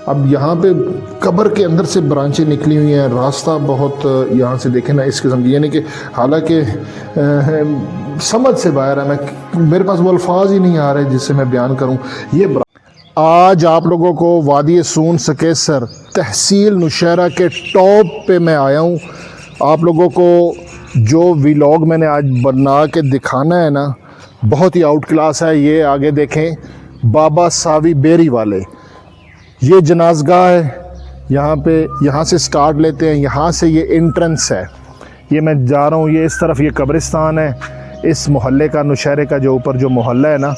अब यहाँ पे कब्र के अंदर से ब्रांचें निकली हुई हैं, रास्ता बहुत यहाँ से देखें ना इस किस्म की, यानी कि हालांकि समझ से बाहर है। मेरे पास वो अल्फाज ही नहीं आ रहे जिससे मैं बयान करूँ। ये आज आप लोगों को वादी सून सकेसर तहसील नौशहरा के टॉप पे मैं आया हूँ। आप लोगों को जो व्लॉग मैंने आज बना के दिखाना है ना, बहुत ही आउट क्लास है। ये आगे देखें, बाबा सावी बेरी वाले, ये जनाजगाह है। यहाँ पे, यहाँ से स्टार्ट लेते हैं, यहाँ से ये एंट्रेंस है। ये मैं जा रहा हूँ, ये इस तरफ ये कब्रिस्तान है। इस मोहल्ले का, नौशहरे का जो ऊपर जो मोहल्ला है ना,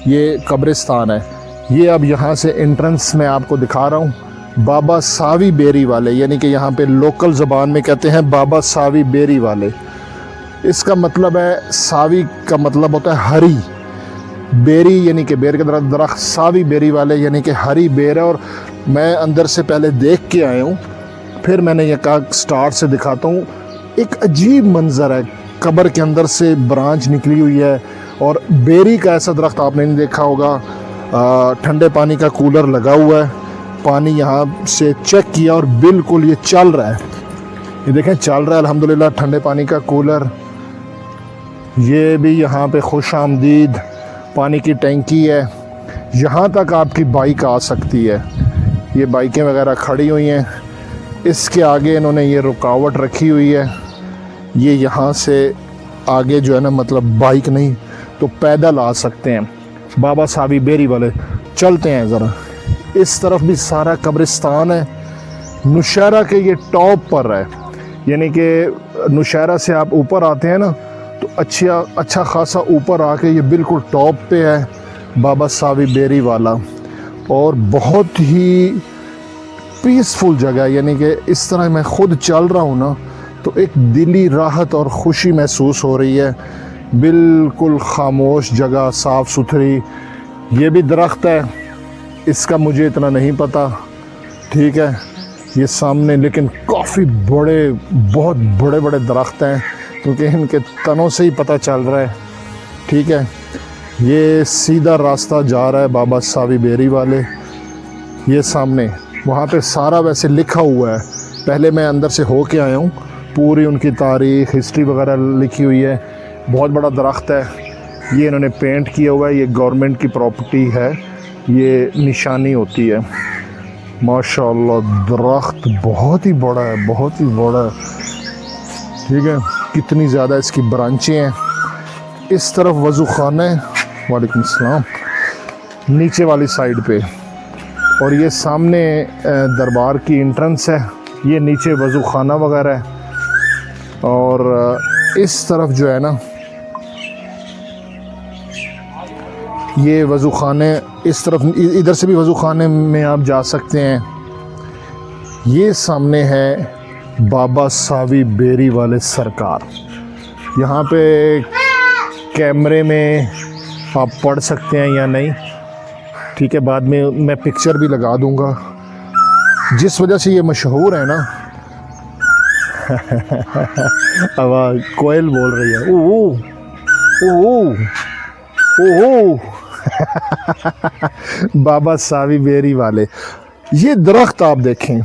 ये कब्रिस्तान है। ये अब यहाँ से एंट्रेंस मैं आपको दिखा रहा हूँ। बाबा सावी बेरी वाले, यानी कि यहाँ पे लोकल ज़बान में कहते हैं बाबा सावी बेरी वाले। इसका मतलब है, सावी का मतलब होता है हरी, बेरी यानी कि बेर का दरख्त, सावी बेरी वाले यानी कि हरी बेर है। और मैं अंदर से पहले देख के आया हूँ, फिर मैंने ये कहा स्टार्ट से दिखाता हूँ। एक अजीब मंज़र है, कब्र के अंदर से ब्रांच निकली हुई है। और बेरी का ऐसा दरख्त आपने नहीं देखा होगा। ठंडे पानी का कूलर लगा हुआ है, पानी यहाँ से चेक किया और बिल्कुल ये चल रहा है। ये देखें चल रहा है अल्हम्दुलिल्लाह, ठंडे पानी का कूलर। ये भी यहाँ पे खुश आमदीद पानी की टैंकी है। यहाँ तक आपकी बाइक आ सकती है। ये बाइकें वगैरह खड़ी हुई हैं। इसके आगे इन्होंने ये रुकावट रखी हुई है। ये यहाँ से आगे जो है ना, मतलब बाइक नहीं तो पैदल आ सकते हैं। बाबा सावी बेरी वाले, चलते हैं ज़रा। इस तरफ भी सारा कब्रिस्तान है। नौशहरा के ये टॉप पर है, यानी कि नौशहरा से आप ऊपर आते हैं ना, तो अच्छा खासा ऊपर आके ये बिल्कुल टॉप पे है बाबा सावी बेरी वाला। और बहुत ही पीसफुल जगह, यानी कि इस तरह मैं ख़ुद चल रहा हूँ ना, तो एक दिली राहत और ख़ुशी महसूस हो रही है। बिल्कुल ख़ामोश जगह, साफ़ सुथरी। ये भी दरख्त है, इसका मुझे इतना नहीं पता, ठीक है। ये सामने लेकिन काफ़ी बड़े, बहुत बड़े बड़े दरख्त हैं, क्योंकि इनके तनों से ही पता चल रहा है, ठीक है। ये सीधा रास्ता जा रहा है बाबा सावी बेरी वाले। ये सामने वहाँ पे सारा वैसे लिखा हुआ है, पहले मैं अंदर से हो के आया हूँ। पूरी उनकी तारीख़, हिस्ट्री वगैरह लिखी हुई है। बहुत बड़ा दरख्त है। ये इन्होंने पेंट किया हुआ है। ये गवर्नमेंट की प्रॉपर्टी है, ये निशानी होती है। माशाअल्लाह दरख्त बहुत ही बड़ा है, बहुत ही बड़ा है, ठीक है। कितनी ज़्यादा इसकी ब्रांचें हैं। इस तरफ वज़ू खाना है, वालेकुम सलाम, नीचे वाली साइड पे। और ये सामने दरबार की एंट्रेंस है। ये नीचे वज़ू खाना वगैरह है। और इस तरफ जो है ना, ये वज़ू खाने, इस तरफ इधर से भी वज़ू खाने में आप जा सकते हैं। ये सामने है बाबा सावी बेरी वाले सरकार। यहाँ पे कैमरे में आप पढ़ सकते हैं या नहीं, ठीक है। बाद में मैं पिक्चर भी लगा दूँगा। जिस वजह से ये मशहूर है ना आवाज़ कोयल बोल रही है, ओ ओ ओ ओ बाबा सावी बेरी वाले। ये दरख्त आप देखें,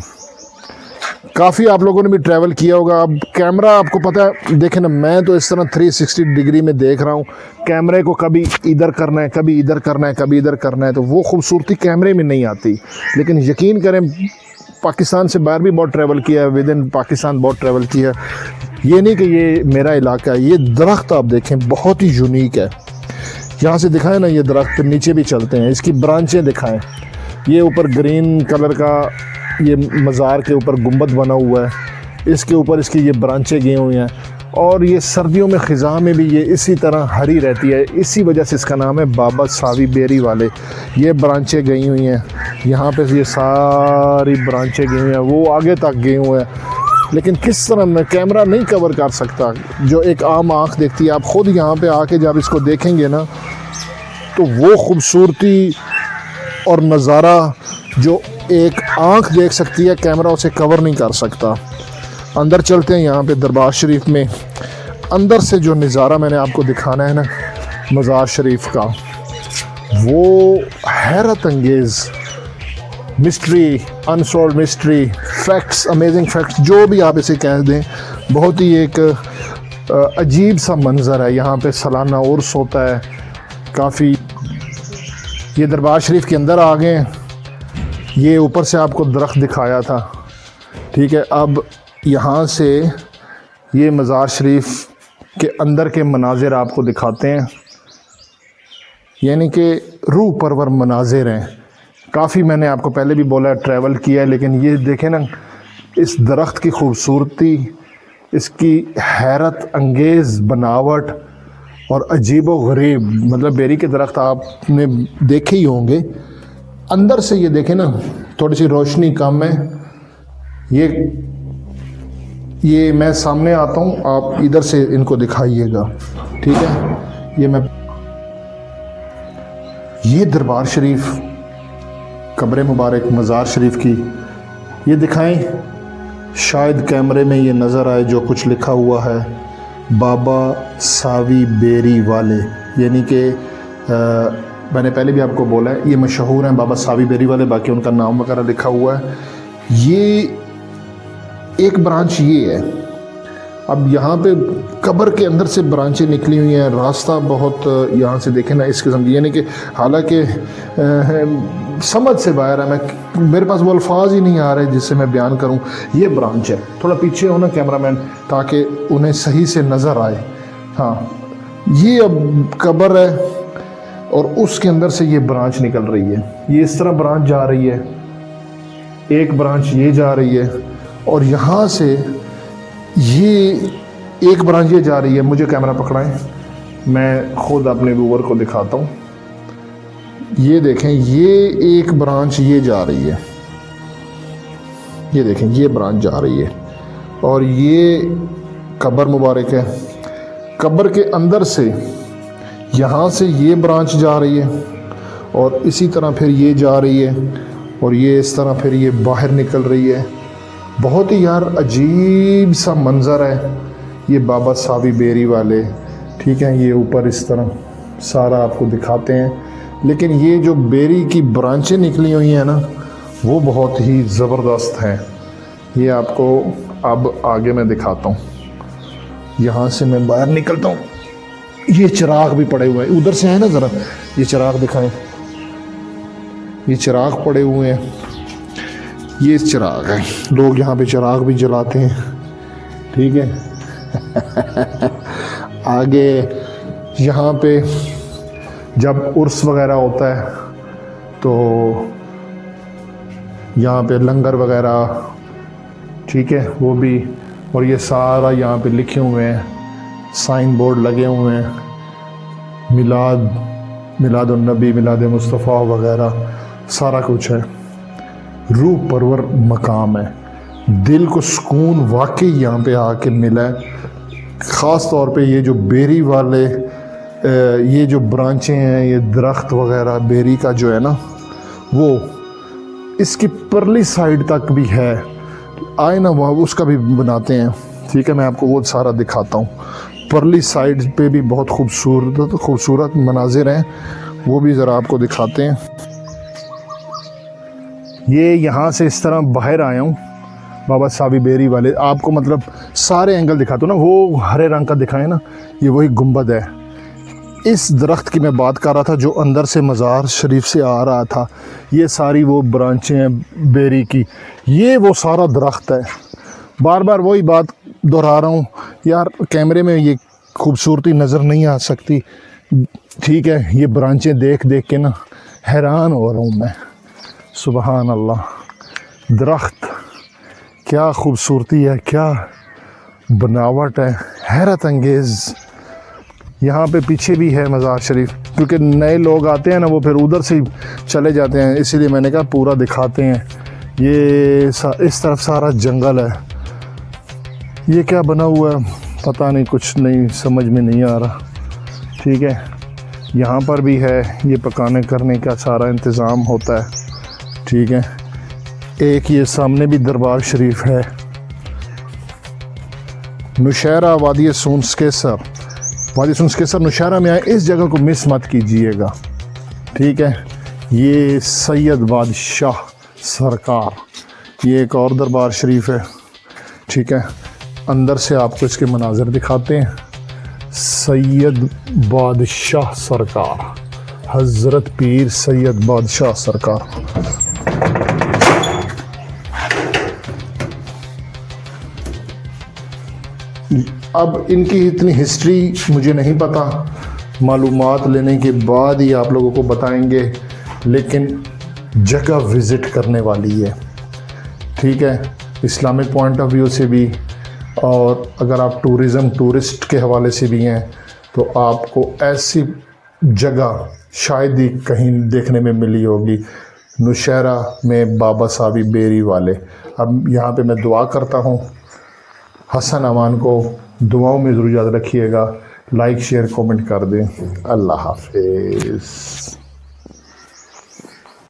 काफ़ी आप लोगों ने भी ट्रैवल किया होगा। अब कैमरा आपको पता है, देखें ना, मैं तो इस तरह 360 डिग्री में देख रहा हूँ। कैमरे को कभी इधर करना है, कभी इधर करना है, कभी इधर करना है, तो वो खूबसूरती कैमरे में नहीं आती। लेकिन यकीन करें, पाकिस्तान से बाहर भी बहुत ट्रैवल किया है, विद इन पाकिस्तान बहुत ट्रैवल किया है। ये नहीं कि ये मेरा इलाका है। ये दरख्त आप देखें, बहुत ही यूनिक है। यहाँ से दिखाएं ना, ये दरख्त नीचे भी चलते हैं, इसकी ब्रांचें दिखाएं। ये ऊपर ग्रीन कलर का, ये मज़ार के ऊपर गुंबद बना हुआ है, इसके ऊपर इसकी ये ब्रांचें गई हुई हैं। और ये सर्दियों में ख़िज़ा में भी ये इसी तरह हरी रहती है। इसी वजह से इसका नाम है बाबा सावी बेरी वाले। ये ब्रांचें गई हुई हैं, यहाँ पे ये सारी ब्रांचें गई हुई हैं, वो आगे तक गए हुए हैं। लेकिन किस तरह मैं कैमरा नहीं कवर कर सकता, जो एक आम आँख देखती है। आप ख़ुद यहाँ पे आके जब इसको देखेंगे ना, तो वो खूबसूरती और नज़ारा जो एक आँख देख सकती है, कैमरा उसे कवर नहीं कर सकता। अंदर चलते हैं यहाँ पे दरबार शरीफ में। अंदर से जो नज़ारा मैंने आपको दिखाना है ना मज़ार शरीफ का, वो हैरत अंगेज़ mystery, unsolve mystery, facts, amazing facts, जो भी आप इसे कह दें, बहुत ही एक अजीब सा मंज़र है। यहाँ पे सालाना उर्स होता है काफ़ी। ये दरबार शरीफ के अंदर आ गए। ये ऊपर से आपको दरख्त दिखाया था, ठीक है। अब यहाँ से ये मज़ार शरीफ के अंदर के मनाजिर आपको दिखाते हैं, यानी कि रूह परवर मनाजिर हैं काफ़ी। मैंने आपको पहले भी बोला ट्रैवल किया है, लेकिन ये देखें ना, इस दरख्त की खूबसूरती, इसकी हैरत अंगेज़ बनावट और अजीब व गरीब, मतलब बेरी के दरख्त आपने देखे ही होंगे। अंदर से ये देखें ना, थोड़ी सी रोशनी कम है। ये मैं सामने आता हूँ, आप इधर से इनको दिखाइएगा, ठीक है। ये दरबार शरीफ, कब्र मुबारक मज़ार शरीफ की ये दिखाएं, शायद कैमरे में ये नज़र आए जो कुछ लिखा हुआ है, बाबा सावी बेरी वाले, यानी कि मैंने पहले भी आपको बोला है ये मशहूर हैं बाबा सावी बेरी वाले, बाकी उनका नाम वगैरह लिखा हुआ है। ये एक ब्रांच ये है। अब यहाँ पे कब्र के अंदर से ब्रांचें निकली हुई हैं, रास्ता बहुत यहाँ से देखें ना इस किस्म की, यानी कि हालांकि समझ से बाहर है। मेरे पास वो अल्फाज ही नहीं आ रहे जिससे मैं बयान करूँ। ये ब्रांच है, थोड़ा पीछे हो ना कैमरामैन, ताकि उन्हें सही से नज़र आए। हाँ, ये अब कब्र है और उसके अंदर से ये ब्रांच निकल रही है। ये इस तरह ब्रांच जा रही है, एक ब्रांच ये जा रही है, और यहाँ से ये एक ब्रांच ये जा रही है। मुझे कैमरा पकड़ाएं, मैं खुद अपने व्यूअर को दिखाता हूँ। ये देखें, ये एक ब्रांच ये जा रही है, ये देखें ये ब्रांच जा रही है, और ये कब्र मुबारक है। कब्र के अंदर से यहाँ से ये ब्रांच जा रही है, और इसी तरह फिर ये जा रही है, और ये इस तरह फिर ये बाहर निकल रही है। बहुत ही यार अजीब सा मंज़र है ये बाबा सावी बेरी वाले, ठीक है। ये ऊपर इस तरह सारा आपको दिखाते हैं, लेकिन ये जो बेरी की ब्रांचें निकली हुई हैं ना, वो बहुत ही ज़बरदस्त हैं। ये आपको अब आगे मैं दिखाता हूँ। यहाँ से मैं बाहर निकलता हूँ, ये चिराग भी पड़े हुए हैं, उधर से है ना, ज़रा ये चिराग दिखाएं। ये चिराग पड़े हुए हैं, ये चिराग है, लोग यहाँ पे चिराग भी जलाते हैं, ठीक है। आगे यहाँ पे जब उर्स वगैरह होता है तो यहाँ पे लंगर वगैरह, ठीक है, वो भी। और ये सारा यहाँ पे लिखे हुए हैं, साइन बोर्ड लगे हुए हैं, मिलाद नबी, मिलाद मुस्तफ़ा वगैरह सारा कुछ है। रूह परवर मकाम है, दिल को सुकून वाकई यहाँ पे आके मिला है। ख़ास तौर पे ये जो बेरी वाले ये जो ब्रांचें हैं, ये दरख्त वगैरह बेरी का जो है ना, वो इसकी परली साइड तक भी है, आए ना वहाँ उसका भी बनाते हैं, ठीक है। मैं आपको वो सारा दिखाता हूँ। परली साइड पे भी बहुत खूबसूरत मनाजिर हैं, वो भी ज़रा आपको दिखाते हैं। ये यहाँ से इस तरह बाहर आया हूँ बाबा सावी बेरी वाले, आपको मतलब सारे एंगल दिखाता हूँ ना। वो हरे रंग का दिखाए ना, ये वही गुंबद है। इस दरख्त की मैं बात कर रहा था जो अंदर से मज़ार शरीफ से आ रहा था, ये सारी वो ब्रांचें हैं बेरी की, ये वो सारा दरख्त है। बार बार वही बात दोहरा रहा हूँ यार, कैमरे में ये खूबसूरती नज़र नहीं आ सकती, ठीक है। ये ब्रांचें देख देख के ना हैरान हो रहा हूँ मैं। सुबहान अल्लाह, दरख्त क्या खूबसूरती है, क्या बनावट है, हैरत अंगेज़। यहाँ पे पीछे भी है मज़ार शरीफ, क्योंकि नए लोग आते हैं ना, वो फिर उधर से चले जाते हैं, इसीलिए मैंने कहा पूरा दिखाते हैं। ये इस तरफ सारा जंगल है। ये क्या बना हुआ है पता नहीं, कुछ नहीं समझ में नहीं आ रहा, ठीक है। यहाँ पर भी है, ये पकाने करने का सारा इंतज़ाम होता है, ठीक है। एक ये सामने भी दरबार शरीफ है। नौशहरा वादी सूंसकेसर, वादी सूंसकेसर नौशहरा में आए, इस जगह को मिस मत कीजिएगा, ठीक है। ये सैयद बादशाह सरकार। ये एक और दरबार शरीफ है, ठीक है। अंदर से आपको इसके मनाज़र दिखाते हैं। सैयद बादशाह सरकार, हज़रत पीर सैयद बादशाह सरकार। अब इनकी इतनी हिस्ट्री मुझे नहीं पता, मालूमात लेने के बाद ही आप लोगों को बताएंगे, लेकिन जगह विज़िट करने वाली है, ठीक है, इस्लामिक पॉइंट ऑफ व्यू से भी, और अगर आप टूरिस्ट के हवाले से भी हैं तो आपको ऐसी जगह शायद ही कहीं देखने में मिली होगी। नौशहरा में बाबा साहबी बेरी वाले। अब यहाँ पे मैं दुआ करता हूँ, हसन अमान को दुआओं में ज़रूर याद रखिएगा। लाइक शेयर कमेंट कर दें। अल्लाह हाफिज़।